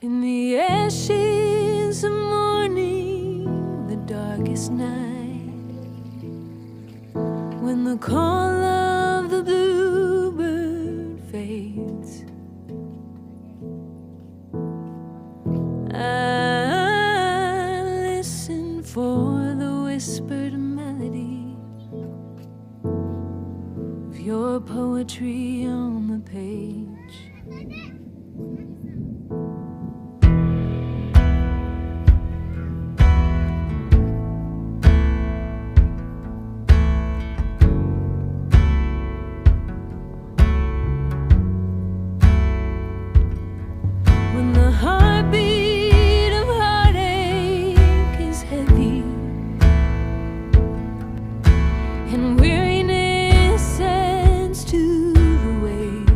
In the ashes of morning, the darkest night, when the call of the bluebird fades, I listen for the whispered melody of your poetry on the page. When the heartbeat of heartache is heavy and weariness adds to the weight,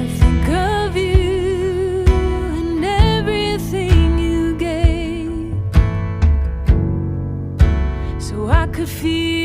I think of you and everything you gave, so I could feel